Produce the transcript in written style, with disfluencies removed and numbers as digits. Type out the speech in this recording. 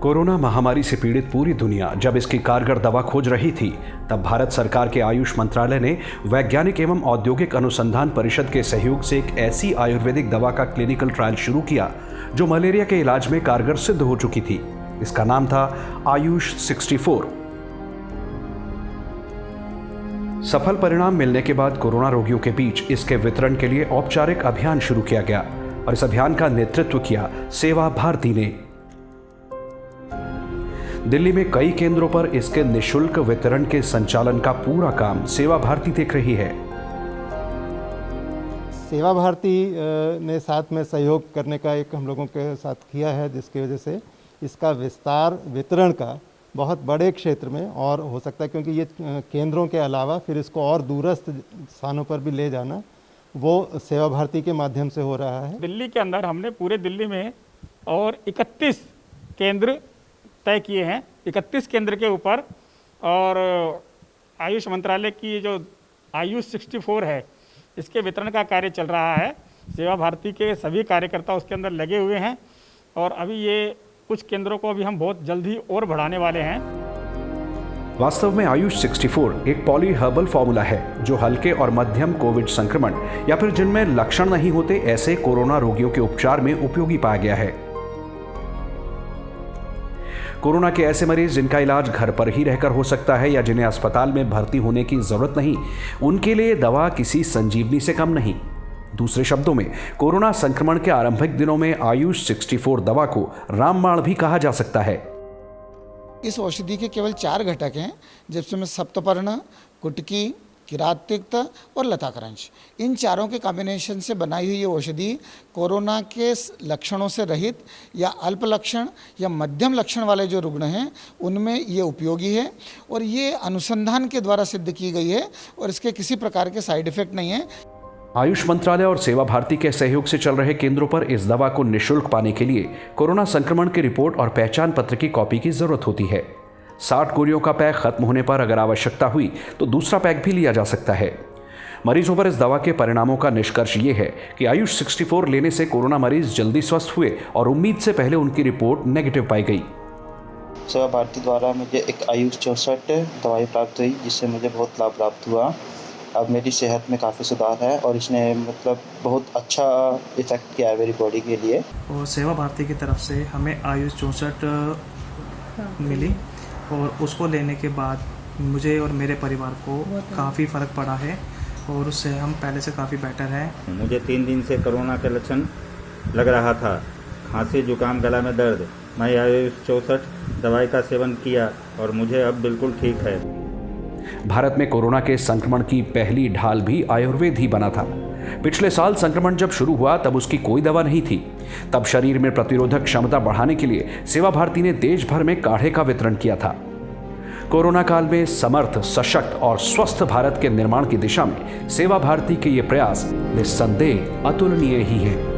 Corona महामारी से पीड़ित पूरी दुनिया जब इसकी कारगर दवा खोज रही थी, तब भारत सरकार के आयुष मंत्रालय ने वैज्ञानिक एवं औद्योगिक अनुसंधान परिषद के सहयोग से एक ऐसी आयुर्वेदिक दवा का क्लिनिकल ट्रायल शुरू किया जो मलेरिया के इलाज में कारगर सिद्ध हो चुकी थी। इसका नाम था आयुष 64। सफल परिणाम मिलने के बाद कोरोना रोगियों के बीच इसके वितरण के लिए औपचारिक अभियान शुरू किया गया और इस अभियान का नेतृत्व किया सेवा भारती ने। दिल्ली में कई केंद्रों पर इसके निशुल्क वितरण के संचालन का पूरा काम सेवा भारती देख रही है। सेवा भारती ने साथ में सहयोग करने का एक हम लोगों के साथ किया है, जिसकी वजह से इसका विस्तार वितरण का बहुत बड़े क्षेत्र में और हो सकता है, क्योंकि ये केंद्रों के अलावा फिर इसको और दूरस्थ स्थानों पर भी ले जाना वो सेवा भारती के माध्यम से हो रहा है। दिल्ली के अंदर हमने पूरे दिल्ली में और 31 केंद्र तय किए हैं, 31 केंद्र के ऊपर। और आयुष मंत्रालय की जो आयुष 64 है, इसके वितरण का कार्य चल रहा है। सेवा भारती के सभी कार्यकर्ता उसके अंदर लगे हुए हैं और अभी ये कुछ केंद्रों को भी हम बहुत जल्द ही और बढ़ाने वाले हैं। वास्तव में आयुष 64 एक पॉली हर्बल फॉर्मूला है जो हल्के और मध्यम कोविड संक्रमण या फिर जिनमें लक्षण नहीं होते ऐसे कोरोना रोगियों के उपचार में उपयोगी पाया गया है। कोरोना के ऐसे मरीज जिनका इलाज घर पर ही रहकर हो सकता है या जिन्हें अस्पताल में भर्ती होने की जरूरत नहीं, उनके लिए दवा किसी संजीवनी से कम नहीं। दूसरे शब्दों में, कोरोना संक्रमण के आरंभिक दिनों में आयुष 64 दवा को रामबाण भी कहा जा सकता है। इस औषधि के केवल 4 घटक हैं, जिसमें सप्तपर्ण, कुटकी, किरातिक्त और लताक्रंच। इन चारों के कॉम्बिनेशन से बनाई हुई ये औषधि कोरोना के लक्षणों से रहित या अल्प लक्षण या मध्यम लक्षण वाले जो रुग्ण हैं उनमें ये उपयोगी है और ये अनुसंधान के द्वारा सिद्ध की गई है और इसके किसी प्रकार के साइड इफेक्ट नहीं है। आयुष मंत्रालय और सेवा भारती के सहयोग से चल रहे केंद्रों पर इस दवा को निःशुल्क पाने के लिए कोरोना संक्रमण की रिपोर्ट और पहचान पत्र की कॉपी की जरूरत होती है। 60 गोलियों का पैक खत्म होने पर अगर आवश्यकता हुई तो दूसरा पैक भी लिया जा सकता है। मरीजों पर इस दवा के परिणामों का निष्कर्ष ये है कि आयुष 64 लेने से कोरोना मरीज जल्दी स्वस्थ हुए और उम्मीद से पहले उनकी रिपोर्ट नेगेटिव पाई गई। सेवा भारती द्वारा मुझे एक आयुष 64 दवाई प्राप्त हुई, जिससे मुझे बहुत लाभ प्राप्त हुआ। अब मेरी सेहत में काफ़ी सुधार है और इसने बहुत अच्छा इफेक्ट किया है मेरी बॉडी के लिए। और सेवा भारती की तरफ से हमें आयुष 64 मिली और उसको लेने के बाद मुझे और मेरे परिवार को काफ़ी फ़र्क पड़ा है और उससे हम पहले से काफ़ी बेटर हैं। मुझे 3 दिन से कोरोना के लक्षण लग रहा था, खांसी, जुकाम, गला में दर्द। मैं आयुष 64 दवाई का सेवन किया और मुझे अब बिल्कुल ठीक है। भारत में कोरोना के संक्रमण की पहली ढाल भी आयुर्वेद ही बना था। पिछले साल संक्रमण जब शुरू हुआ तब उसकी कोई दवा नहीं थी। तब शरीर में प्रतिरोधक क्षमता बढ़ाने के लिए सेवा भारती ने देश भर में काढ़े का वितरण किया था। कोरोना काल में समर्थ, सशक्त और स्वस्थ भारत के निर्माण की दिशा में सेवा भारती के ये प्रयास निस्संदेह अतुलनीय ही है।